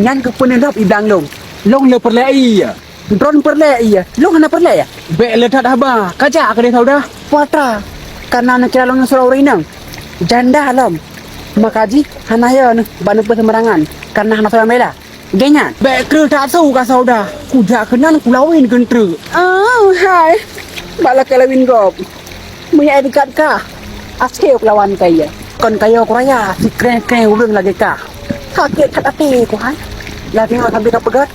Nyan ke penendap ibang long le perle iya drone perle iya long hana perle ya be le tak haba kaca ke dia tahu dah puatra karena nak kira long surau rinang janda alam makaji hana ya banu pesemerangan karena hana saya mela genyan be kru tak tahu ka sauda kuda kenan kulawin gentru oh hai bala kelawin gob punya dekat ka askeu lawan kaya kon kayo kuraya si kren urang lagi ka kaget hati ku hai lagi orang sampai kapegat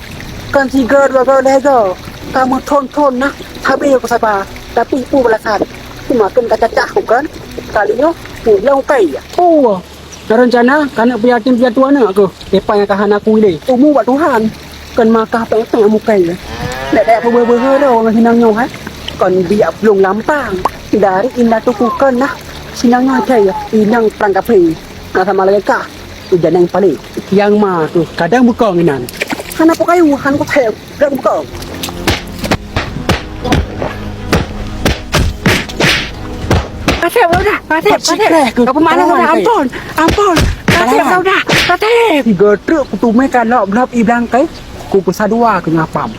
kan tiga dua lega kamu ton nak habis aku sapa tapi pu belasan cuma makan kacacah kan kalinya pulang kai oh rencana kan punya tim punya tuan aku depan yang kahan aku ini umu buat Tuhan kan maka apa yang mukai dek ber sinang nyong hai kan dia belum lampang dari indah tukukan nah sinangnya aja ya inang perangkapi nah sama lagi kah ujian yang paling yang mah tuh kadang buka nginan hana po kayo han ko tayo kadang buka Kasep udah apa mana udah ampun Kasep udah Kasep tiga truk kutume kan lop iblang kai ku pesadua ke ngapam